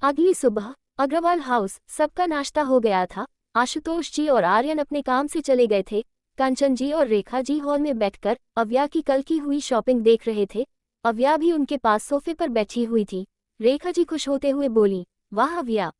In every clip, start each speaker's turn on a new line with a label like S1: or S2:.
S1: अगली सुबह अग्रवाल हाउस सबका नाश्ता हो गया था। आशुतोष जी और आर्यन अपने काम से चले गए थे। कंचन जी और रेखा जी हॉल में बैठकर अव्या की कल की हुई शॉपिंग देख रहे थे। अव्या भी उनके पास सोफे पर बैठी हुई थी। रेखा जी खुश होते हुए बोली, वाह अव्या,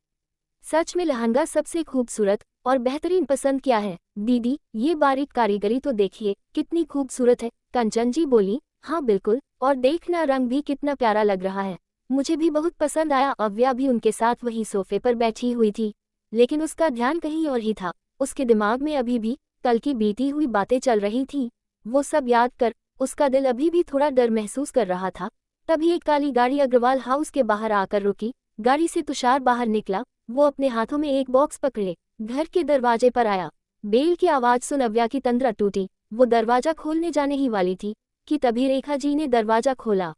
S1: सच में लहंगा सबसे खूबसूरत और बेहतरीन पसंद किया है। दीदी, ये बारीक कारीगरी तो देखिए कितनी खूबसूरत है। कंचन जी बोली, हाँ बिल्कुल, और देखना रंग भी कितना प्यारा लग रहा है। मुझे भी बहुत पसंद आया। अव्या भी उनके साथ वही सोफे पर बैठी हुई थी, लेकिन उसका ध्यान कहीं और ही था। उसके दिमाग में अभी भी कल की बीती हुई बातें चल रही थीं। वो सब याद कर उसका दिल अभी भी थोड़ा डर महसूस कर रहा था। तभी एक काली गाड़ी अग्रवाल हाउस के बाहर आकर रुकी। गाड़ी से तुषार बाहर निकला। वो अपने हाथों में एक बॉक्स पकड़े घर के दरवाजे पर आया। बेल की आवाज सुन अव्या की तंद्रा टूटी। वो दरवाजा खोलने जाने ही वाली थी कि तभी रेखा जी ने दरवाजा खोला।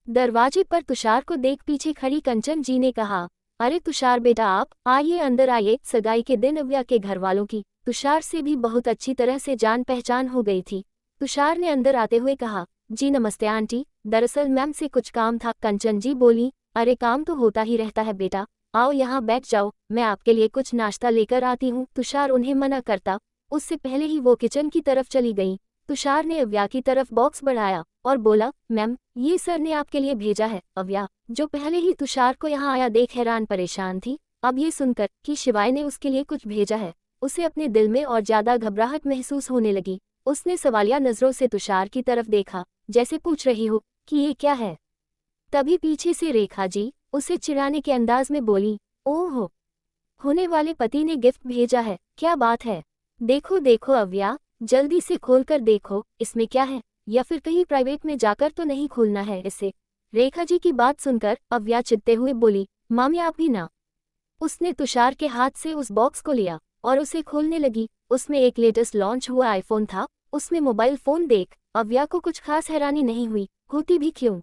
S1: दरवाजे पर तुषार को देख पीछे खड़ी कंचन जी ने कहा, अरे तुषार बेटा, आप आइए, अंदर आइए। सगाई के दिन अव्या के घर वालों की तुषार से भी बहुत अच्छी तरह से जान पहचान हो गई थी। तुषार ने अंदर आते हुए कहा, जी नमस्ते आंटी, दरअसल मैम से कुछ काम था। कंचन जी बोली, अरे काम तो होता ही रहता है बेटा, आओ यहाँ बैठ जाओ, मैं आपके लिए कुछ नाश्ता लेकर आती हूँ। तुषार उन्हें मना करता उससे पहले ही वो किचन की तरफ चली गई। तुषार ने अव्या की तरफ बॉक्स बढ़ाया और बोला, मैम, ये सर ने आपके लिए भेजा है। अव्या, जो पहले ही तुषार को यहाँ आया देख हैरान परेशान थी, अब ये सुनकर कि शिवाय ने उसके लिए कुछ भेजा है, उसे अपने दिल में और ज्यादा घबराहट महसूस होने लगी। उसने सवालिया नजरों से तुषार की तरफ देखा, जैसे पूछ रही हो कि ये क्या है। तभी पीछे से रेखा जी उसे चिढ़ाने के अंदाज में बोली, ओह, होने वाले पति ने गिफ्ट भेजा है, क्या बात है। देखो देखो अव्या, जल्दी से खोलकर देखो इसमें क्या है, या फिर कहीं प्राइवेट में जाकर तो नहीं खोलना है इसे। रेखा जी की बात सुनकर अव्या चिढ़ते हुए बोली, मामी आप भी ना। उसने तुषार के हाथ से उस बॉक्स को लिया और उसे खोलने लगी। उसमें एक लेटेस्ट लॉन्च हुआ आईफोन था। उसमें मोबाइल फोन देख अव्या को कुछ खास हैरानी नहीं हुई, होती भी क्यों,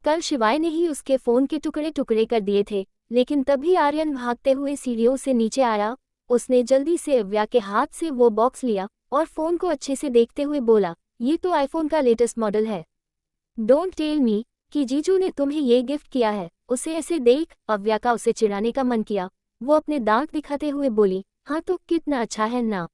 S1: कल शिवाय ने ही उसके फोन के टुकड़े टुकड़े कर दिए थे। लेकिन तभी आर्यन भागते हुए सीढ़ियों से नीचे आया। उसने जल्दी से अव्या के हाथ से वो बॉक्स लिया और फोन को अच्छे से देखते हुए बोला, ये तो आईफोन का लेटेस्ट मॉडल है। डोंट टेल मी कि जीजू ने तुम्हें ये गिफ्ट किया है। उसे ऐसे देख अव्या का उसे चिढ़ाने का मन किया। वो अपने दांत दिखाते हुए बोली, हाँ तो कितना अच्छा है ना,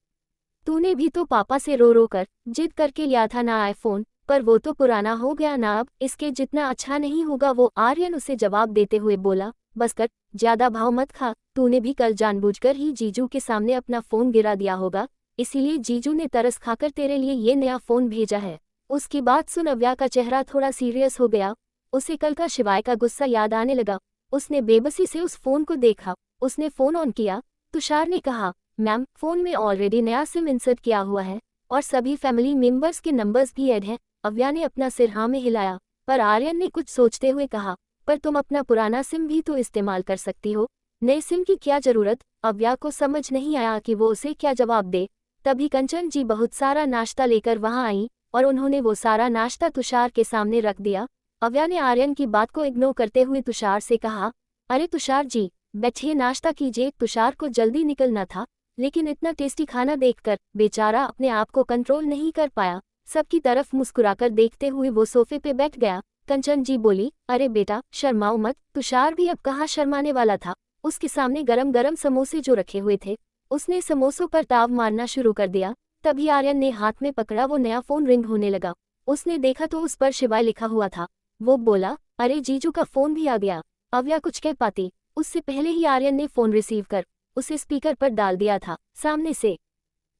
S1: तूने भी तो पापा से रो रो कर जिद करके लिया था ना आईफोन, पर वो तो पुराना हो गया ना, अब इसके जितना अच्छा नहीं होगा वो। आर्यन उसे जवाब देते हुए बोला, बस कर, ज्यादा भाव मत खा, तूने भी कल जानबूझकर ही जीजू के सामने अपना फोन गिरा दिया होगा, इसीलिए जीजू ने तरस खाकर तेरे लिए ये नया फोन भेजा है। उसकी बात सुन अव्या का चेहरा थोड़ा सीरियस हो गया। उसे कल का शिवाय का गुस्सा याद आने लगा। उसने बेबसी से उस फोन को देखा। उसने फोन ऑन किया। तुषार ने कहा, मैम, फोन में ऑलरेडी नया सिम इंसर्ट किया हुआ है और सभी फैमिली मेंबर्स के नंबर्स भी ऐड हैं। अव्या ने अपना सिर हाँ में हिलाया, पर आर्यन ने कुछ सोचते हुए कहा, पर तुम अपना पुराना सिम भी तो इस्तेमाल कर सकती हो, नए सिम की क्या जरूरत। अव्या को समझ नहीं आया कि वो उसे क्या जवाब दे। तभी कंचन जी बहुत सारा नाश्ता लेकर वहां आई और उन्होंने वो सारा नाश्ता तुषार के सामने रख दिया। अव्या ने आर्यन की बात को इग्नोर करते हुए तुषार से कहा, अरे तुषार जी, बैठिए, नाश्ता कीजिए। तुषार को जल्दी निकलना था, लेकिन इतना टेस्टी खाना देखकर बेचारा अपने आप को कंट्रोल नहीं कर पाया। सबकी तरफ मुस्कुराकर देखते हुए वो सोफे पे बैठ गया। कंचन जी बोली, अरे बेटा शर्माओ मत। तुषार भी अब कहाँ शर्माने वाला था। उसके सामने गरम गरम समोसे जो रखे हुए थे, उसने समोसों पर ताव मारना शुरू कर दिया। तभी आर्यन ने हाथ में पकड़ा वो नया फोन रिंग होने लगा। उसने देखा तो उस पर शिवाय लिखा हुआ था। वो बोला, अरे जीजू का फोन भी आ गया। अव्या कुछ कह पाती उससे पहले ही आर्यन ने फोन रिसीव कर उसे स्पीकर पर डाल दिया था। सामने से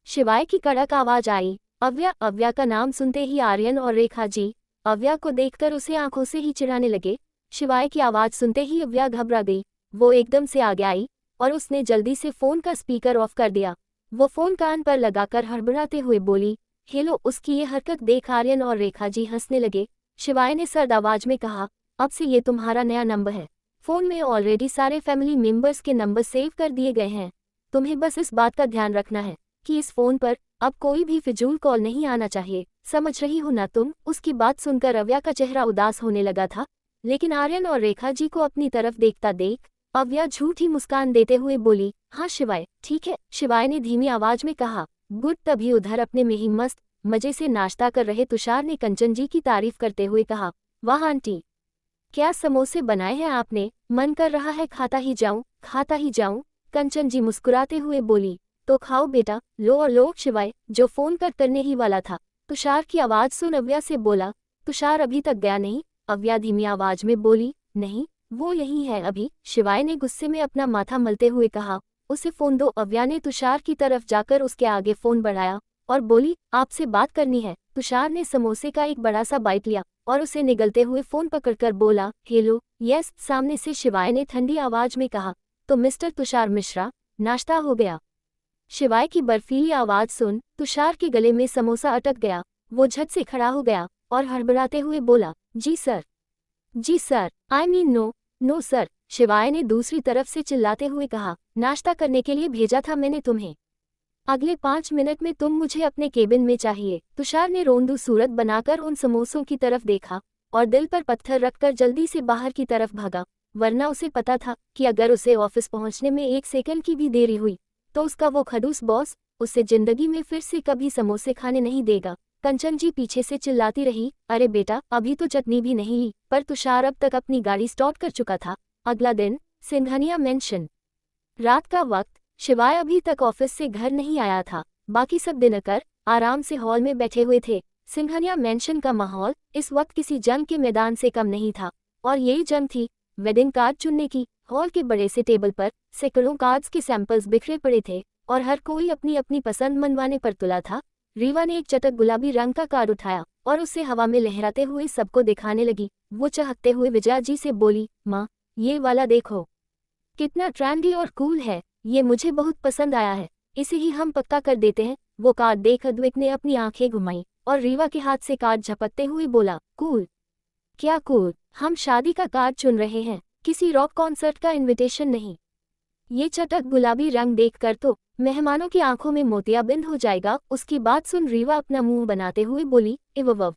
S1: शिवाय की कड़क आवाज आई, अव्या। अव्या का नाम सुनते ही आर्यन और रेखा जी अव्या को देखकर उसे आंखों से ही चिढ़ाने लगे। शिवाय की आवाज सुनते ही अव्या घबरा गई। वो एकदम से आगे आई और उसने जल्दी से फोन का स्पीकर ऑफ कर दिया। वो फोन कान पर लगाकर हड़बड़ाते हुए बोली, हेलो। उसकी ये हरकत देख आर्यन और रेखा जी हंसने लगे। शिवाय ने सर्द आवाज में कहा, अब से ये तुम्हारा नया नंबर है। फोन में ऑलरेडी सारे फैमिली मेंबर्स के नंबर सेव कर दिए गए हैं। तुम्हें बस इस बात का ध्यान रखना है कि इस फोन पर अब कोई भी फिजूल कॉल नहीं आना चाहिए, समझ रही हो ना तुम। उसकी बात सुनकर अव्या का चेहरा उदास होने लगा था, लेकिन आर्यन और रेखा जी को अपनी तरफ देखता देख अव्या झूठी मुस्कान देते हुए बोली, हाँ शिवाय, ठीक है। शिवाय ने धीमी आवाज में कहा, गुड। तभी उधर अपने में ही मस्त मजे से नाश्ता कर रहे तुषार ने कंचन जी की तारीफ करते हुए कहा, वाह आंटी, क्या समोसे बनाए हैं आपने। मन कर रहा है खाता ही जाऊं। कंचन जी मुस्कुराते हुए बोली, तो खाओ बेटा, लो और लो। शिवाय, जो फोन करने ही वाला था, तुषार की आवाज सुन अव्या से बोला, तुषार अभी तक गया नहीं? अव्या धीमी आवाज में बोली, नहीं, वो यही है अभी। शिवाय ने गुस्से में अपना माथा मलते हुए कहा, उसे फोन दो। अव्या ने तुषार की तरफ जाकर उसके आगे फोन बढ़ाया और बोली, आपसे बात करनी है। तुषार ने समोसे का एक बड़ा सा बाइट लिया और उसे निगलते हुए फोन पकड़कर बोला, हेलो। यस, सामने से शिवाय ने ठंडी आवाज में कहा, तो मिस्टर तुषार मिश्रा, नाश्ता हो गया? शिवाय की बर्फीली आवाज सुन तुषार के गले में समोसा अटक गया। वो झट से खड़ा हो गया और हड़बड़ाते हुए बोला, जी sir, I mean no sir. Shivay ने दूसरी तरफ से चिल्लाते हुए कहा, नाश्ता करने के लिए भेजा था मैंने तुम्हें। अगले 5 मिनट में तुम मुझे अपने केबिन में चाहिए। तुषार ने रोंदू सूरत बनाकर उन समोसों की तरफ देखा और दिल पर पत्थर रखकर जल्दी से बाहर की तरफ भागा, वरना उसे पता था कि अगर उसे ऑफिस पहुंचने में 1 सेकंड की भी देरी हुई तो उसका वो खड़ूस बॉस उसे जिंदगी में फिर से कभी समोसे खाने नहीं देगा। कंचन जी पीछे से चिल्लाती रही, अरे बेटा, अभी तो चटनी भी नहीं ली। पर तुषार अब तक अपनी गाड़ी स्टार्ट कर चुका था। अगला दिन, सिंघानिया मेंशन। रात का वक्त। शिवाय अभी तक ऑफिस से घर नहीं आया था। बाकी सब दिनकर आराम से हॉल में बैठे हुए थे। सिंघानिया मेंशन का माहौल इस वक्त किसी जंग के मैदान से कम नहीं था, और यही जंग थी वेडिंग कार्ड चुनने की। हॉल के बड़े से टेबल पर सैकड़ों कार्ड्स के सैंपल्स बिखरे पड़े थे और हर कोई अपनी अपनी पसंद मनवाने पर तुला था। रीवा ने एक चटक गुलाबी रंग का कार्ड उठाया और उसे हवा में लहराते हुए सबको दिखाने लगी। वो चहकते हुए विजया जी से बोली, माँ, ये वाला देखो, कितना ट्रेंडी और कूल है, ये मुझे बहुत पसंद आया है, इसे ही हम पक्का कर देते हैं। वो कार्ड देख अद्वैत ने अपनी आंखें घुमाई और रीवा के हाथ से कार्ड झपकते हुए बोला, कूल? क्या कूल? हम शादी का कार्ड चुन रहे हैं, किसी रॉक कॉन्सर्ट का इनविटेशन नहीं। ये चटक गुलाबी रंग देखकर तो मेहमानों की आंखों में मोतियाबिंद हो जाएगा। उसकी बात सुन रीवा अपना मुंह बनाते हुए बोली, इवव,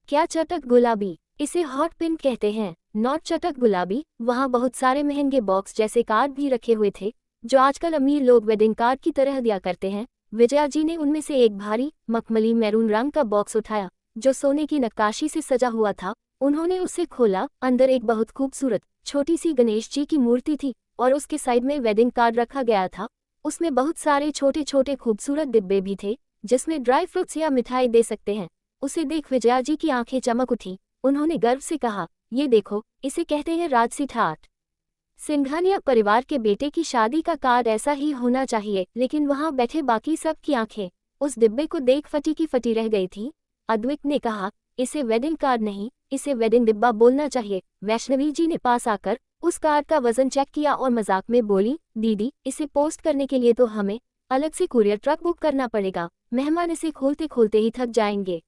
S1: क्या चटक गुलाबी? इसे हॉट पिंक कहते हैं, नॉट चटक गुलाबी। वहाँ बहुत सारे महंगे बॉक्स जैसे कार्ड भी रखे हुए थे जो आजकल अमीर लोग वेडिंग कार्ड की तरह दिया करते हैं। विजया जी ने उनमें से एक भारी मखमली मैरून रंग का बॉक्स उठाया जो सोने की नक्काशी से सजा हुआ था। उन्होंने उसे खोला। अंदर एक बहुत खूबसूरत छोटी सी गणेश जी की मूर्ति थी और उसके साइड में वेडिंग कार्ड रखा गया था। उसमें बहुत सारे छोटे छोटे खूबसूरत डिब्बे भी थे जिसमें ड्राई फ्रूट्स या मिठाई दे सकते हैं। उसे देख विजया जी की आंखें चमक उठी। उन्होंने गर्व से कहा, ये देखो, इसे कहते हैं राजसी ठाठ। सिंघानिया परिवार के बेटे की शादी का कार्ड ऐसा ही होना चाहिए। लेकिन वहां बैठे बाकी सब की आंखें उस डिब्बे को देख फटी की फटी रह गई थी। अद्वैत ने कहा, इसे वेडिंग कार्ड नहीं, इसे वेडिंग डिब्बा बोलना चाहिए। वैष्णवी जी ने पास आकर उस कार्ड का वजन चेक किया और मजाक में बोली, दीदी, इसे पोस्ट करने के लिए तो हमें अलग से कुरियर ट्रक बुक करना पड़ेगा, मेहमान इसे खोलते खोलते ही थक जाएंगे।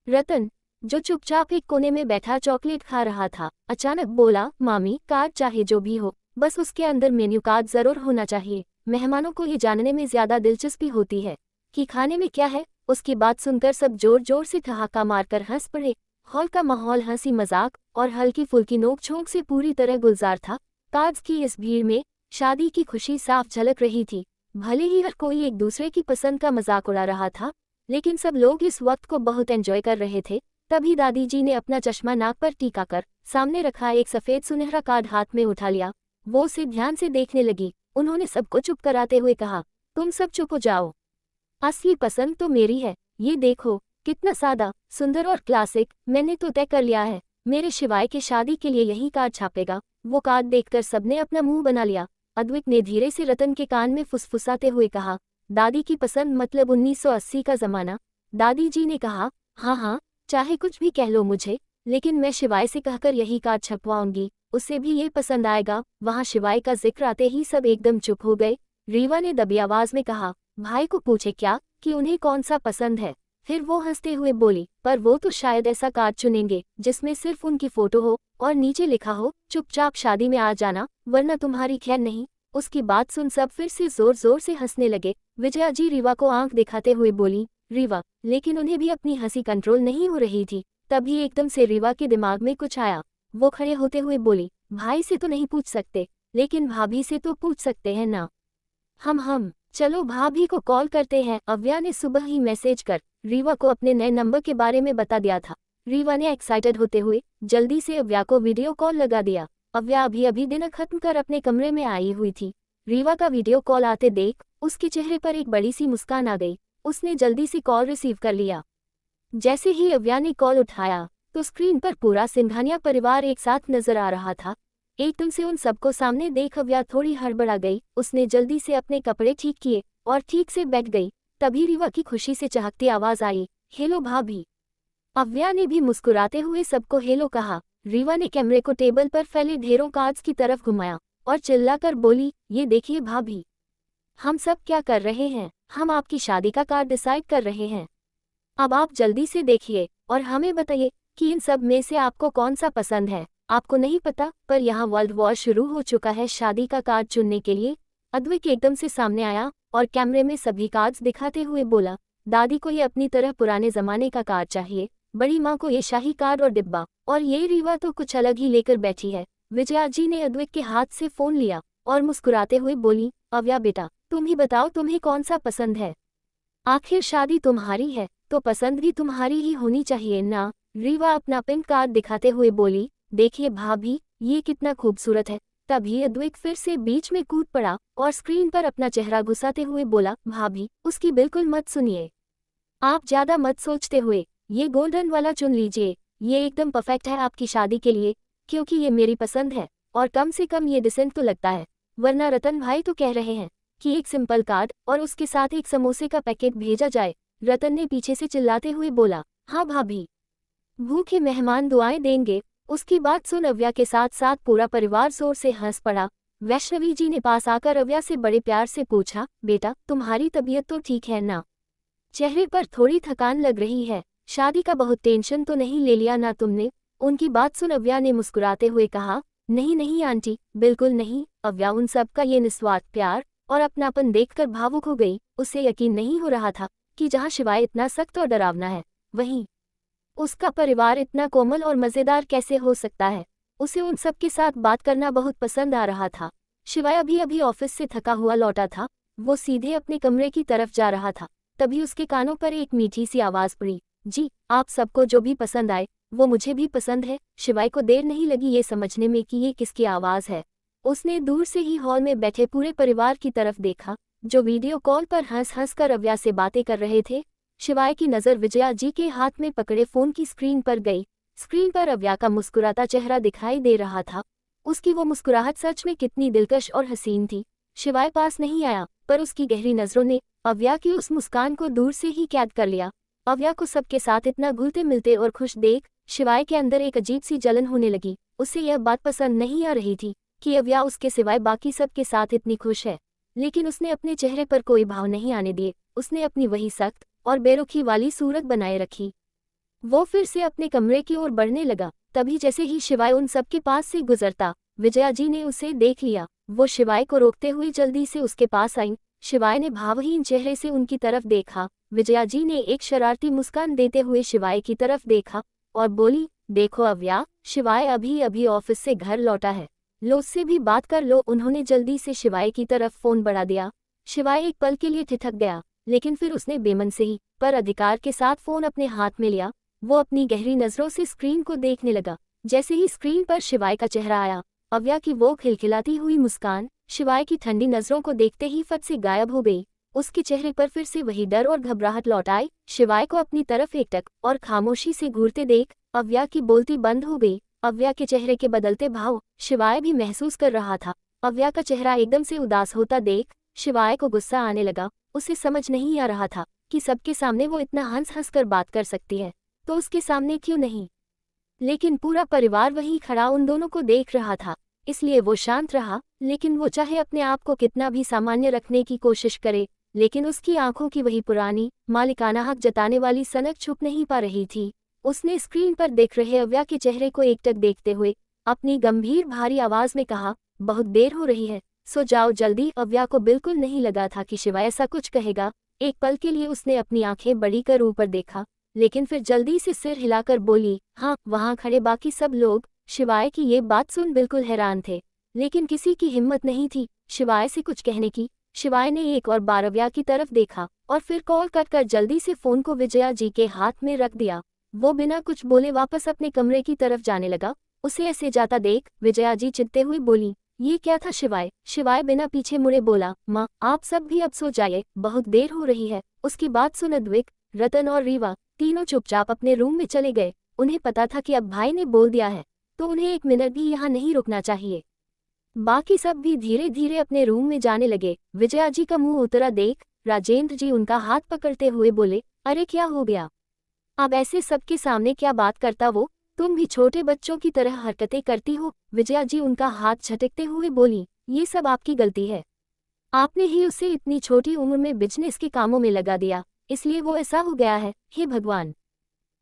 S1: रतन, जो चुपचाप एक कोने में बैठा चॉकलेट खा रहा था, अचानक बोला, मामी, कार्ड चाहे जो भी हो, बस उसके अंदर मेन्यू कार्ड जरूर होना चाहिए। मेहमानों को ये जानने में ज्यादा दिलचस्पी होती है कि खाने में क्या है। उसकी बात सुनकर सब जोर जोर से ठहाका मारकर हंस पड़े। हॉल का माहौल हंसी मजाक और हल्की फुल्की नोक-झोंक से पूरी तरह गुलजार था। कार्ड्स की इस भीड़ में शादी की खुशी साफ झलक रही थी। भले ही हर कोई एक दूसरे की पसंद का मजाक उड़ा रहा था, लेकिन सब लोग इस वक्त को बहुत एंजॉय कर रहे थे। तभी दादी जी ने अपना चश्मा नाक पर टीका कर सामने रखा एक सफेद सुनहरा कार्ड हाथ में उठा लिया। वो उसे ध्यान से देखने लगी। उन्होंने सबको चुप कराते हुए कहा, तुम सब चुप हो जाओ, असली पसंद तो मेरी है। ये देखो, कितना सादा, सुंदर और क्लासिक। मैंने तो तय कर लिया है, मेरे शिवाय के शादी के लिए यही कार्ड छापेगा। वो कार्ड देखकर सबने अपना मुंह बना लिया। अद्वैत ने धीरे से रतन के कान में फुसफुसाते हुए कहा, दादी की पसंद मतलब 1980 का जमाना। दादी जी ने कहा, हाँ, चाहे कुछ भी कह लो मुझे, लेकिन मैं शिवाय से कहकर यही कार्ड छपवाऊंगी, उससे भी ये पसंद आएगा। वहाँ शिवाय का जिक्र आते ही सब एकदम चुप हो गए। रीवा ने दबी आवाज में कहा, भाई को पूछे क्या कि उन्हें कौन सा पसंद है। फिर वो हंसते हुए बोली, पर वो तो शायद ऐसा कार्ड चुनेंगे जिसमें सिर्फ उनकी फोटो हो और नीचे लिखा हो, चुपचाप शादी में आ जाना वरना तुम्हारी खैर नहीं। उसकी बात सुन सब फिर से जोर जोर से हंसने लगे। विजया जी रीवा को आंख दिखाते हुए बोली, रीवा, लेकिन उन्हें भी अपनी हंसी कंट्रोल नहीं हो रही थी। तभी एकदम से रीवा के दिमाग में कुछ आया। वो खड़े होते हुए बोली, भाई से तो नहीं पूछ सकते, लेकिन भाभी से तो पूछ सकते हैं ना। हम चलो भाभी को कॉल करते हैं। अव्या ने सुबह ही मैसेज कर रीवा को अपने नए नंबर के बारे में बता दिया था। रीवा ने एक्साइटेड होते हुए जल्दी से अव्या को वीडियो कॉल लगा दिया। अव्या अभी अभी डिनर खत्म कर अपने कमरे में आई हुई थी। रीवा का वीडियो कॉल आते देख उसके चेहरे पर एक बड़ी सी मुस्कान आ गई। उसने जल्दी से कॉल रिसीव कर लिया। जैसे ही अव्या ने कॉल उठाया तो स्क्रीन पर पूरा सिंघानिया परिवार एक साथ नजर आ रहा था। एकदम से उन सबको सामने देख अव्या थोड़ी हड़बड़ा गई। उसने जल्दी से अपने कपड़े ठीक किए और ठीक से बैठ गई। तभी रीवा की खुशी से चहकती आवाज आई, हेलो भाभी। अव्या ने भी मुस्कुराते हुए सबको हेलो कहा। रीवा ने कैमरे को टेबल पर फैले ढेरों कार्ड्स की तरफ घुमाया और चिल्लाकर बोली, ये देखिए भाभी, हम सब क्या कर रहे हैं, हम आपकी शादी का कार्ड डिसाइड कर रहे हैं। अब आप जल्दी से देखिए और हमें बताइए कि इन सब में से आपको कौन सा पसंद है। आपको नहीं पता, पर यहाँ वर्ल्ड वॉर शुरू हो चुका है शादी का कार्ड चुनने के लिए। अद्विक एकदम से सामने आया और कैमरे में सभी कार्ड्स दिखाते हुए बोला, दादी को ये अपनी तरह पुराने जमाने का कार्ड चाहिए, बड़ी माँ को ये शाही कार्ड और डिब्बा, और ये रीवा तो कुछ अलग ही लेकर बैठी है। विजया जी ने अद्विक के हाथ से फोन लिया और मुस्कुराते हुए बोली, अव्या बेटा, तुम ही बताओ तुम्हें कौन सा पसंद है। आखिर शादी तुम्हारी है तो पसंद भी तुम्हारी ही होनी चाहिए ना। रीवा अपना पिंक कार्ड दिखाते हुए बोली, देखिए भाभी, ये कितना खूबसूरत है। तभी अद्विक फिर से बीच में कूद पड़ा और स्क्रीन पर अपना चेहरा घुसाते हुए बोला, भाभी, उसकी बिल्कुल मत सुनिए, आप ज्यादा मत सोचते हुए ये गोल्डन वाला चुन लीजिए। ये एकदम परफेक्ट है आपकी शादी के लिए, क्योंकि ये मेरी पसंद है और कम से कम ये डिसेंट तो लगता है। वरना रतन भाई तो कह रहे हैं कि एक सिंपल कार्ड और उसके साथ एक समोसे का पैकेट भेजा जाए। रतन ने पीछे से चिल्लाते हुए बोला, हाँ भाभी, भूखे मेहमान दुआएं देंगे। उसकी बात सुन अव्या के साथ साथ पूरा परिवार जोर से हंस पड़ा। वैष्णवी जी ने पास आकर अव्या से बड़े प्यार से पूछा, बेटा, तुम्हारी तबीयत तो ठीक है ना? चेहरे पर थोड़ी थकान लग रही है, शादी का बहुत टेंशन तो नहीं ले लिया ना तुमने? उनकी बात सुन अव्या ने मुस्कुराते हुए कहा, नहीं नहीं आंटी, बिल्कुल नहीं। अव्या उन सब का ये निस्वार्थ प्यार और अपनापन देखकर भावुक हो गई। उसे यकीन नहीं हो रहा था कि जहाँ शिवाय इतना सख्त और डरावना है, वहीं उसका परिवार इतना कोमल और मज़ेदार कैसे हो सकता है। उसे उन सब के साथ बात करना बहुत पसंद आ रहा था। शिवाय अभी अभी ऑफिस से थका हुआ लौटा था। वो सीधे अपने कमरे की तरफ जा रहा था। तभी उसके कानों पर एक मीठी सी आवाज़ पड़ी, जी, आप सबको जो भी पसंद आए वो मुझे भी पसंद है। शिवाय को देर नहीं लगी ये समझने में कि ये किसकी आवाज़ है। उसने दूर से ही हॉल में बैठे पूरे परिवार की तरफ देखा, जो वीडियो कॉल पर हंस हंस कर अव्या से बातें कर रहे थे। शिवाय की नज़र विजया जी के हाथ में पकड़े फोन की स्क्रीन पर गई। स्क्रीन पर अव्या का मुस्कुराता चेहरा दिखाई दे रहा था। उसकी वो मुस्कुराहट सच में कितनी दिलकश और हसीन थी। शिवाय पास नहीं आया, पर उसकी गहरी नज़रों ने अव्या की उस मुस्कान को दूर से ही कैद कर लिया। अव्या को सबके साथ इतना घुलते मिलते और खुश देख शिवाय के अंदर एक अजीब सी जलन होने लगी। उसे यह बात पसंद नहीं आ रही थी कि अव्या उसके सिवाय बाकी सबके साथ इतनी खुश है, लेकिन उसने अपने चेहरे पर कोई भाव नहीं आने दिए। उसने अपनी वही सख्त और बेरुखी वाली सूरत बनाए रखी। वो फिर से अपने कमरे की ओर बढ़ने लगा। तभी जैसे ही शिवाय उन सबके पास से गुजरता, विजया जी ने उसे देख लिया। वो शिवाय को रोकते हुए जल्दी से उसके पास आई। शिवाय ने भावहीन चेहरे से उनकी तरफ देखा। विजया जी ने एक शरारती मुस्कान देते हुए शिवाय की तरफ देखा और बोली, देखो अव्या, शिवाय अभी अभी ऑफिस से घर लौटा है, लो उससे भी बात कर लो। उन्होंने जल्दी से शिवाय की तरफ फोन बढ़ा दिया। शिवाय एक पल के लिए ठिठक गया, लेकिन फिर उसने बेमन से ही पर अधिकार के साथ फोन अपने हाथ में लिया। वो अपनी गहरी नजरों से स्क्रीन को देखने लगा। जैसे ही स्क्रीन पर शिवाय का चेहरा आया, अव्या की वो खिलखिलाती हुई मुस्कान शिवाय की ठंडी नजरों को देखते ही फट से गायब हो गई। उसके चेहरे पर फिर से वही डर और घबराहट लौट आई। शिवाय को अपनी तरफ एकटक और खामोशी से घूरते देख अव्या की बोलती बंद हो गई। अव्या के चेहरे के बदलते भाव शिवाय भी महसूस कर रहा था। अव्या का चेहरा एकदम से उदास होता देख शिवाय को गुस्सा आने लगा। उसे समझ नहीं आ रहा था कि सबके सामने वो इतना हंस हंस कर बात कर सकती है, तो उसके सामने क्यों नहीं। लेकिन पूरा परिवार वहीं खड़ा उन दोनों को देख रहा था, इसलिए वो शांत रहा। लेकिन वो चाहे अपने आप को कितना भी सामान्य रखने की कोशिश करे, लेकिन उसकी आंखों की वही पुरानी मालिकाना हक जताने वाली सनक छुप नहीं पा रही थी। उसने स्क्रीन पर देख रहे अव्या के चेहरे को एकटक देखते हुए अपनी गंभीर भारी आवाज में कहा, बहुत देर हो रही है, सो जाओ जल्दी। अव्या को बिल्कुल नहीं लगा था कि शिवाय ऐसा कुछ कहेगा। एक पल के लिए उसने अपनी आंखें बड़ी कर ऊपर देखा, लेकिन फिर जल्दी से सिर हिलाकर बोली, हाँ। वहां खड़े बाकी सब लोग शिवाय की ये बात सुन बिल्कुल हैरान थे, लेकिन किसी की हिम्मत नहीं थी शिवाय से कुछ कहने की। शिवाय ने एक और बार अव्या की तरफ देखा और फिर कॉल कट कर जल्दी से फोन को विजया जी के हाथ में रख दिया। वो बिना कुछ बोले वापस अपने कमरे की तरफ जाने लगा। उसे ऐसे जाता देख विजया जी चिढ़ते हुए बोली, ये क्या था शिवाय? शिवाय बिना पीछे मुड़े बोला, माँ आप सब भी अब सो जाइए, बहुत देर हो रही है। उसकी बात सुन अद्विक, रतन और रीवा तीनों चुपचाप अपने रूम में चले गए। उन्हें पता था कि अब भाई ने बोल दिया है तो उन्हें एक मिनट भी यहाँ नहीं रुकना चाहिए। बाकी सब भी धीरे धीरे अपने रूम में जाने लगे। विजया जी का मुंह उतरा देख राजेंद्र जी उनका हाथ पकड़ते हुए बोले, अरे क्या हो गया? अब ऐसे सबके सामने क्या बात करता वो? तुम भी छोटे बच्चों की तरह हरकतें करती हो। विजया जी उनका हाथ झटकते हुए बोली, ये सब आपकी गलती है। आपने ही उसे इतनी छोटी उम्र में बिजनेस के कामों में लगा दिया, इसलिए वो ऐसा हो गया है। हे भगवान,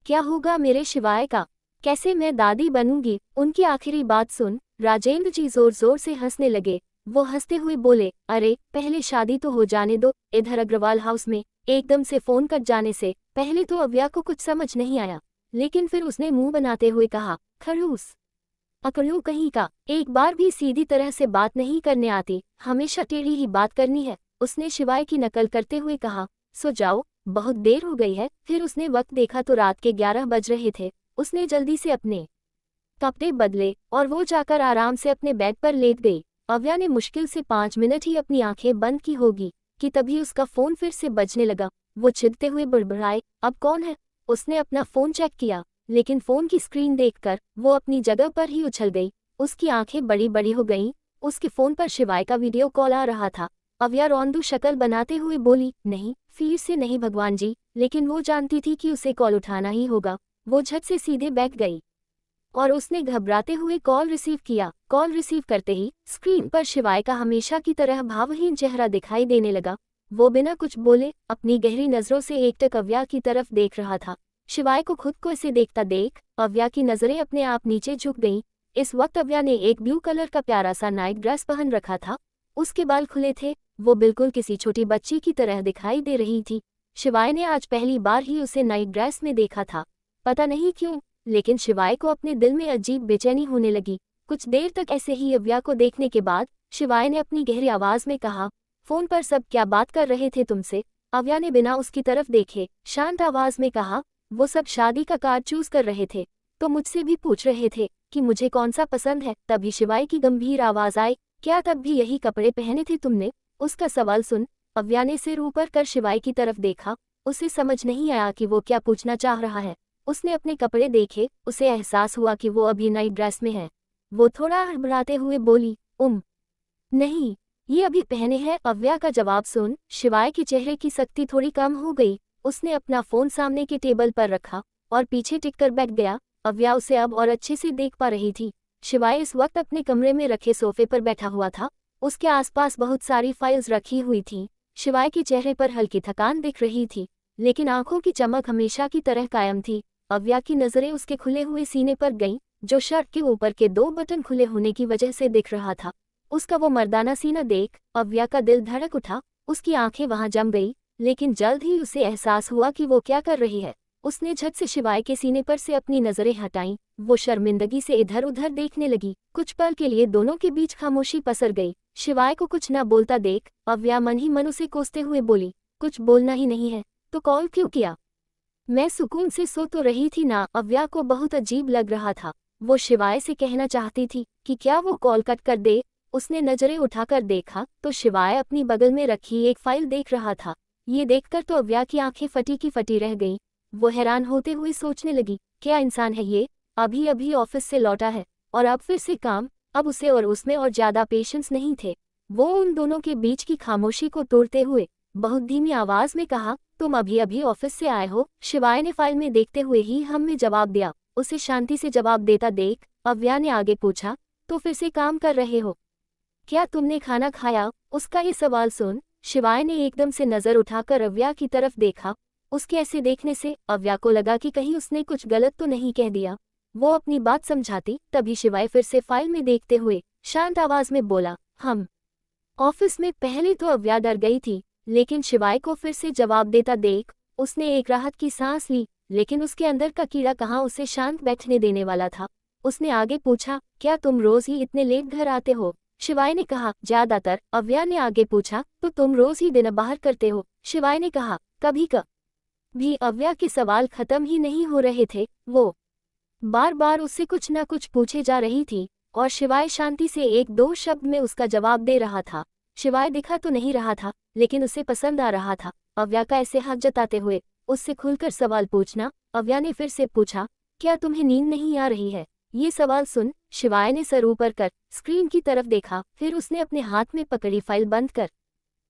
S1: क्या होगा मेरे शिवाय का? कैसे मैं दादी बनूंगी? उनकी आखिरी बात सुन राजेंद्र जी जोर जोर से हंसने लगे। वो हंसते हुए बोले, अरे पहले शादी तो हो जाने दो। इधर अग्रवाल हाउस में एकदम से फोन कट जाने से पहले तो अव्या को कुछ समझ नहीं आया, लेकिन फिर उसने मुंह बनाते हुए कहा, खड़ूस अकड़ू कहीं का, एक बार भी सीधी तरह से बात नहीं करने आती, हमेशा टेढ़ी ही बात करनी है। उसने शिवाय की नकल करते हुए कहा, सो जाओ, बहुत देर हो गई है। फिर उसने वक्त देखा तो रात के 11 बज रहे थे। उसने जल्दी से अपने कपड़े बदले और वो जाकर आराम से अपने बेड पर लेट गई। अव्या ने मुश्किल से 5 मिनट ही अपनी आंखें बंद की होगी कि तभी उसका फोन फिर से बजने लगा। वो चिढ़ते हुए बड़बड़ाए, अब कौन है? उसने अपना फोन चेक किया, लेकिन फोन की स्क्रीन देखकर वो अपनी जगह पर ही उछल गई। उसकी आंखें बड़ी बड़ी हो गईं। उसके फोन पर शिवाय का वीडियो कॉल आ रहा था। अव्या रौंदू शक्ल बनाते हुए बोली, नहीं, फिर से नहीं भगवान जी। लेकिन वो जानती थी कि उसे कॉल उठाना ही होगा। वो झट से सीधे बैठ गई और उसने घबराते हुए कॉल रिसीव किया। कॉल रिसीव करते ही स्क्रीन पर शिवाय का हमेशा की तरह भावहीन चेहरा दिखाई देने लगा। वो बिना कुछ बोले अपनी गहरी नजरों से एकटक अव्या की तरफ देख रहा था। शिवाय को खुद को ऐसे देखता देख अव्या की नजरें अपने आप नीचे झुक गईं। इस वक्त अव्या ने एक ब्लू कलर का प्यारा सा नाइट ड्रेस पहन रखा था। उसके बाल खुले थे। वो बिल्कुल किसी छोटी बच्ची की तरह दिखाई दे रही थी। शिवाय ने आज पहली बार ही उसे नाइट ड्रेस में देखा था। पता नहीं क्यों, लेकिन शिवाय को अपने दिल में अजीब बेचैनी होने लगी। कुछ देर तक ऐसे ही अव्या को देखने के बाद शिवाय ने अपनी गहरी आवाज में कहा, फोन पर सब क्या बात कर रहे थे तुमसे? अव्या ने बिना उसकी तरफ देखे शांत आवाज में कहा, वो सब शादी का कार्ड चूज कर रहे थे, तो मुझसे भी पूछ रहे थे कि मुझे कौन सा पसंद है। तभी शिवाय की गंभीर आवाज आई, क्या तब भी यही कपड़े पहने थे तुमने? उसका सवाल सुन अव्या ने सिर ऊपर कर शिवाय की तरफ देखा। उसे समझ नहीं आया कि वो क्या पूछना चाह रहा है। उसने अपने कपड़े देखे। उसे एहसास हुआ कि वो अभी नाइट ड्रेस में है। वो थोड़ा हड़बड़ाते हुए बोली, नहीं, ये अभी पहने हैं। अव्या का जवाब सुन शिवाय के चेहरे की सख्ती थोड़ी कम हो गई। उसने अपना फोन सामने के टेबल पर रखा और पीछे टिककर बैठ गया। अव्या उसे अब और अच्छे से देख पा रही थी। शिवाय इस वक्त अपने कमरे में रखे सोफे पर बैठा हुआ था। उसके आसपास बहुत सारी फाइल्स रखी हुई थीं। शिवाय के चेहरे पर हल्की थकान दिख रही थी, लेकिन आंखों की चमक हमेशा की तरह कायम थी। अव्या की नजरें उसके खुले हुए सीने पर गईं, जो शर्ट के ऊपर के 2 बटन खुले होने की वजह से दिख रहा था। उसका वो मर्दाना सीना देख अव्या का दिल धड़क उठा। उसकी आंखें वहां जम गई, लेकिन जल्द ही उसे एहसास हुआ कि वो क्या कर रही है। उसने झट से शिवाय के सीने पर से अपनी नजरें हटाईं। वो शर्मिंदगी से इधर उधर देखने लगी। कुछ पल के लिए दोनों के बीच खामोशी पसर गई। शिवाय को कुछ न बोलता देख अव्या मन ही मन उसे कोसते हुए बोली, कुछ बोलना ही नहीं है तो कॉल क्यों किया? मैं सुकून से सो तो रही थी ना। अव्या को बहुत अजीब लग रहा था। वो शिवाय से कहना चाहती थी कि क्या वो कॉल कट कर दे। उसने नजरें उठाकर देखा तो शिवाय अपनी बगल में रखी एक फाइल देख रहा था। ये देखकर तो अव्या की आंखें फटी की फटी रह गईं। वो हैरान होते हुए सोचने लगी, क्या इंसान है ये? अभी अभी ऑफिस से लौटा है और अब फिर से काम। अब उसे और उसमें और ज्यादा पेशेंस नहीं थे। वो उन दोनों के बीच की खामोशी को तोड़ते हुए बहुत धीमी आवाज में कहा, तुम अभी अभी ऑफिस से आए हो? शिवाय ने फाइल में देखते हुए ही हम में जवाब दिया। उसे शांति से जवाब देता देख अव्या ने आगे पूछा, तो फिर से काम कर रहे हो? क्या तुमने खाना खाया? उसका ये सवाल सुन शिवाय ने एकदम से नजर उठाकर अव्या की तरफ देखा। उसके ऐसे देखने से अव्या को लगा कि कहीं उसने कुछ गलत तो नहीं कह दिया। वो अपनी बात समझाती, तभी शिवाय फिर से फाइल में देखते हुए शांत आवाज में बोला, हम ऑफिस में। पहले तो अव्या डर गई थी, लेकिन शिवाय को फिर से जवाब देता देख उसने एक राहत की सांस ली। लेकिन उसके अंदर का कीड़ा कहाँ उसे शांत बैठने देने वाला था। उसने आगे पूछा, क्या तुम रोज ही इतने लेट घर आते हो? शिवाय ने कहा, ज्यादातर। अव्या ने आगे पूछा, तो तुम रोज ही डिनर बाहर करते हो? शिवाय ने कहा, कभी कभी। अव्या के सवाल खत्म ही नहीं हो रहे थे। वो बार बार उससे कुछ न कुछ पूछे जा रही थी और शिवाय शांति से एक दो शब्द में उसका जवाब दे रहा था। शिवाय दिखा तो नहीं रहा था, लेकिन उसे पसंद आ रहा था अव्या का ऐसे हक जताते हुए उससे खुलकर सवाल पूछना। अव्या ने फिर से पूछा, क्या तुम्हें नींद नहीं आ रही है? ये सवाल सुन शिवाय ने सर ऊपर कर स्क्रीन की तरफ देखा, फिर उसने अपने हाथ में पकड़ी फाइल बंद कर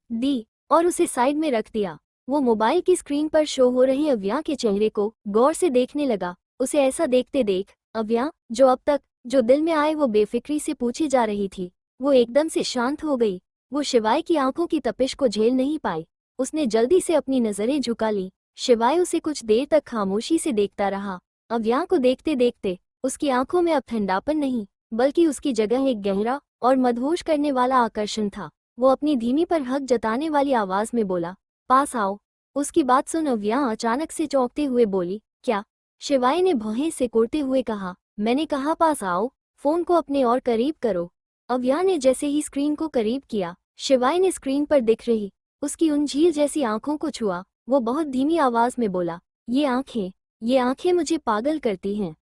S1: दी और उसे साइड में रख दिया। वो मोबाइल की स्क्रीन पर शो हो रही अव्या के चेहरे को गौर से देखने लगा। उसे ऐसा देखते देख अव्या, जो अब तक जो दिल में आए वो बेफिक्री से पूछी जा रही थी, वो एकदम से शांत हो गई। वो शिवाय की आंखों की तपिश को झेल नहीं पाई। उसने जल्दी से अपनी नजरें झुका ली। शिवाय उसे कुछ देर तक खामोशी से देखता रहा। अव्या को देखते देखते उसकी आंखों में अब ठंडापन नहीं, बल्कि उसकी जगह एक गहरा और मदहोश करने वाला आकर्षण था। वो अपनी धीमी पर हक जताने वाली आवाज में बोला, पास आओ। उसकी बात सुन अव्या अचानक से चौंकते हुए बोली, क्या? शिवाय ने भौहें सिकोड़ते हुए कहा, मैंने कहा पास आओ, फोन को अपने और करीब करो। अव्या ने जैसे ही स्क्रीन को करीब किया, शिवाय ने स्क्रीन पर दिख रही उसकी उन झील जैसी आंखों को छुआ। वो बहुत धीमी आवाज में बोला, ये आंखें मुझे पागल करती हैं।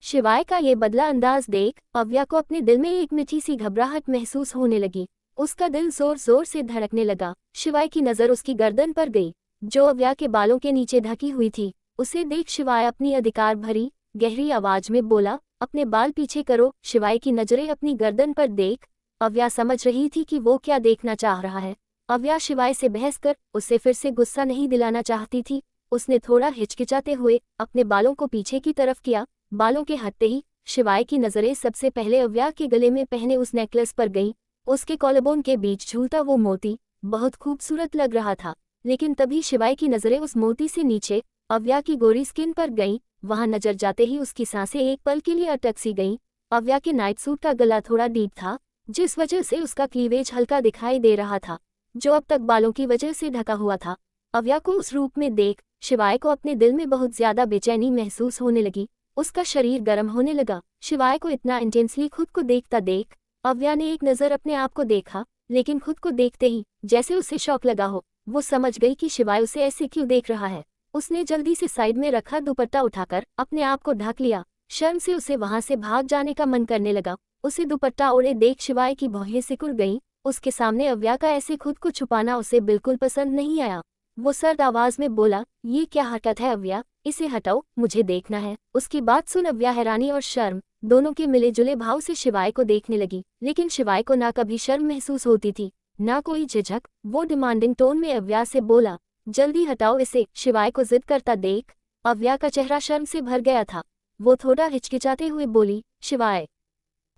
S1: शिवाय का ये बदला अंदाज देख अव्या को अपने दिल में एक मीठी सी घबराहट महसूस होने लगी। उसका दिल जोर जोर से धड़कने लगा। शिवाय की नजर उसकी गर्दन पर गई, जो अव्या के बालों के नीचे ढकी हुई थी। उसे देख शिवाय अपनी अधिकार भरी गहरी आवाज में बोला, अपने बाल पीछे करो। शिवाय की नजरें अपनी गर्दन पर देख अव्या समझ रही थी कि वो क्या देखना चाह रहा है। अव्या शिवाय से बहस कर उसे फिर से गुस्सा नहीं दिलाना चाहती थी। उसने थोड़ा हिचकिचाते हुए अपने बालों को पीछे की तरफ किया। बालों के हटते ही शिवाय की नजरें सबसे पहले अव्या के गले में पहने उस नेकलेस पर गईं। उसके कॉलरबोन के बीच झूलता वो मोती बहुत खूबसूरत लग रहा था, लेकिन तभी शिवाय की नजरें उस मोती से नीचे अव्या की गोरी स्किन पर गईं। वहां नजर जाते ही उसकी सांसें एक पल के लिए अटक सी गईं। अव्या के नाइट सूट का गला थोड़ा डीप था, जिस वजह से उसका क्लीवेज हल्का दिखाई दे रहा था, जो अब तक बालों की वजह से ढका हुआ था। अव्या को उस रूप में देख शिवाय को अपने दिल में बहुत ज्यादा बेचैनी महसूस होने लगी। उसका शरीर गर्म होने लगा। शिवाय को इतना इंटेंसली खुद को देखता देख अव्या ने एक नज़र अपने आप को देखा, लेकिन खुद को देखते ही जैसे उसे शौक लगा हो। वो समझ गई कि शिवाय उसे ऐसे क्यों देख रहा है। उसने जल्दी से साइड में रखा दुपट्टा उठाकर अपने आप को ढक लिया। शर्म से उसे वहां से भाग जाने का मन करने लगा। उसे दुपट्टा ओढ़े देख शिवाय की भौहें सिकुड़ गईं। उसके सामने अव्या का ऐसे खुद को छुपाना उसे बिल्कुल पसंद नहीं आया। वो सर्द आवाज में बोला, ये क्या हरकत है अव्या, इसे हटाओ, मुझे देखना है। उसकी बात सुन अव्या हैरानी और शर्म दोनों के मिले जुले भाव से शिवाय को देखने लगी, लेकिन शिवाय को ना कभी शर्म महसूस होती थी ना कोई झिझक। वो डिमांडिंग टोन में अव्या से बोला, जल्दी हटाओ इसे। शिवाय को जिद करता देख अव्या का चेहरा शर्म से भर गया था। वो थोड़ा हिचकिचाते हुए बोली, शिवाय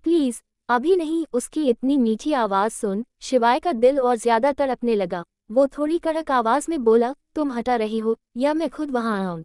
S1: प्लीज अभी नहीं। उसकी इतनी मीठी आवाज सुन शिवाय का दिल और ज्यादा तड़पने लगा। वो थोड़ी कड़क आवाज में बोला, तुम हटा रही हो या मैं खुद वहां आऊं?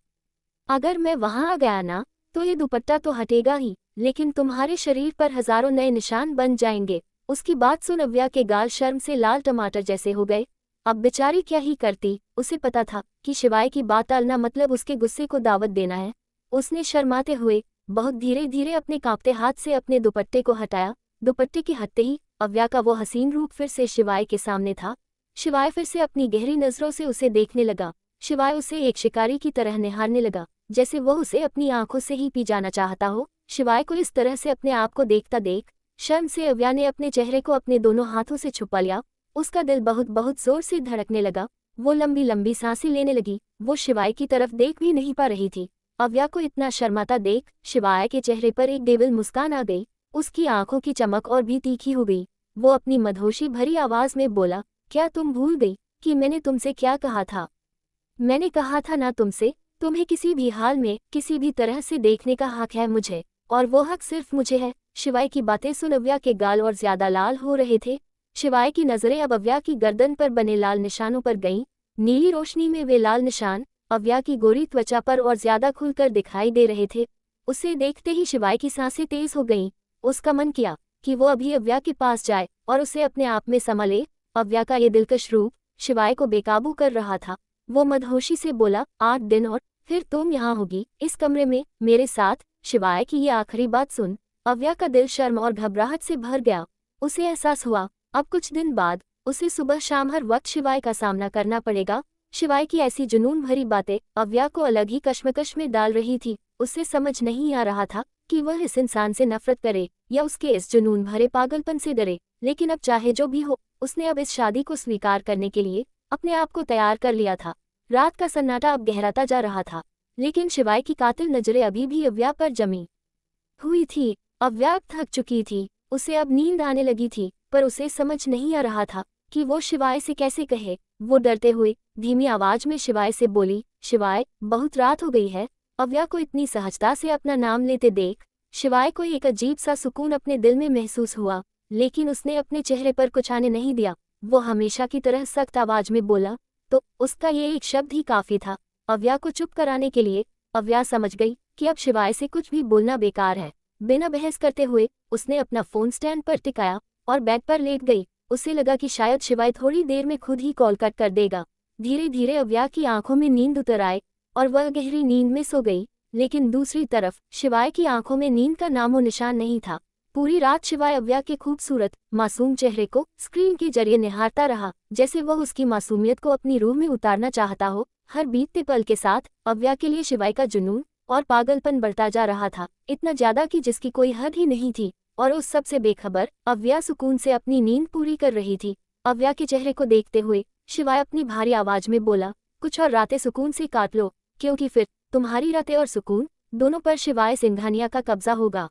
S1: अगर मैं वहां आ गया ना तो ये दुपट्टा तो हटेगा ही, लेकिन तुम्हारे शरीर पर हजारों नए निशान बन जाएंगे। उसकी बात सुन अव्या के गाल शर्म से लाल टमाटर जैसे हो गए। अब बेचारी क्या ही करती। उसे पता था कि शिवाय की बात टालना मतलब उसके गुस्से को दावत देना है। उसने शर्माते हुए बहुत धीरे धीरे अपने कांपते हाथ से अपने दुपट्टे को हटाया। दुपट्टे के हटते ही अव्या का वो हसीन रूप फिर से शिवाय के सामने था। शिवाय फिर से अपनी गहरी नजरों से उसे देखने लगा। शिवाय उसे एक शिकारी की तरह निहारने लगा, जैसे वो उसे अपनी आंखों से ही पी जाना चाहता हो। शिवाय को इस तरह से अपने आप को देखता देख शर्म से अव्या ने अपने चेहरे को अपने दोनों हाथों से छुपा लिया। उसका दिल बहुत बहुत जोर से धड़कने लगा। वो लंबी लंबी सांसें लेने लगी। वो शिवाय की तरफ देख भी नहीं पा रही थी। अव्या को इतना शर्माता देख शिवाय के चेहरे पर एक डेविल मुस्कान आ गई। उसकी आंखों की चमक और भी तीखी हो गई। वो अपनी मदहोशी भरी आवाज में बोला, क्या तुम भूल गई कि मैंने तुमसे क्या कहा था? मैंने कहा था ना तुमसे, तुम्हें किसी भी हाल में किसी भी तरह से देखने का हक है मुझे, और वो हक सिर्फ मुझे है। शिवाय की बातें सुन अव्या के गाल और ज्यादा लाल हो रहे थे। शिवाय की नजरें अब अव्या की गर्दन पर बने लाल निशानों पर गईं। नीली रोशनी में वे लाल निशान अव्या की गोरी त्वचा पर और ज्यादा खुलकर दिखाई दे रहे थे। उसे देखते ही शिवाय की सांसें तेज हो गईं। उसका मन किया कि वो अभी अव्या के पास जाए और उसे अपने आप में समा ले। अव्या का ये दिलकश रूप शिवाय को बेकाबू कर रहा था। वो मदहोशी से बोला, 8 दिन और फिर तुम यहाँ होगी इस कमरे में मेरे साथ। शिवाय की ये आखिरी बात सुन अव्या का दिल शर्म और घबराहट से भर गया। उसे एहसास हुआ अब कुछ दिन बाद उसे सुबह शाम हर वक्त शिवाय का सामना करना पड़ेगा। शिवाय की ऐसी जुनून भरी बातें अव्या को अलग ही कश्मकश में डाल रही थी। उससे समझ नहीं आ रहा था कि वह इस इंसान से नफरत करे या उसके इस जुनून भरे पागलपन से डरे, लेकिन अब चाहे जो भी हो, उसने अब इस शादी को स्वीकार करने के लिए अपने आप को तैयार कर लिया था। रात का सन्नाटा अब गहराता जा रहा था, लेकिन शिवाय की कातिल नजरें अभी भी अव्या पर जमी हुई थी। अव्या थक चुकी थी, उसे अब नींद आने लगी थी, पर उसे समझ नहीं आ रहा था कि वो शिवाय से कैसे कहे। वो डरते हुए धीमी आवाज में शिवाय से बोली, शिवाय, बहुत रात हो गई है। अव्या को इतनी सहजता से अपना नाम लेते देख शिवाय को एक अजीब सा सुकून अपने दिल में महसूस हुआ, लेकिन उसने अपने चेहरे पर कुछ आने नहीं दिया। वो हमेशा की तरह सख्त आवाज में बोला, तो उसका ये एक शब्द ही काफी था अव्या को चुप कराने के लिए। अव्या समझ गई कि अब शिवाय से कुछ भी बोलना बेकार है। बिना बहस करते हुए उसने अपना फोन स्टैंड पर टिकाया और बेड पर लेट गई। उसे लगा कि शायद शिवाय थोड़ी देर में खुद ही कॉल कट कर देगा। धीरे धीरे अव्या की आंखों में नींद उतर आए और वह गहरी नींद में सो गई, लेकिन दूसरी तरफ शिवाय की आंखों में नींद का नामो निशान नहीं था। पूरी रात शिवाय अव्या के खूबसूरत मासूम चेहरे को स्क्रीन के जरिए निहारता रहा, जैसे वह उसकी मासूमियत को अपनी रूह में उतारना चाहता हो। हर बीतते पल के साथ अव्या के लिए शिवाय का जुनून और पागलपन बढ़ता जा रहा था, इतना ज्यादा कि जिसकी कोई हद ही नहीं थी। और उस सब से बेखबर अव्या सुकून से अपनी नींद पूरी कर रही थी। अव्या के चेहरे को देखते हुए शिवाय अपनी भारी आवाज में बोला, कुछ और रातें सुकून से काट लो, क्योंकि फिर तुम्हारी रातें और सुकून दोनों पर शिवाय सिंघानिया का कब्जा होगा।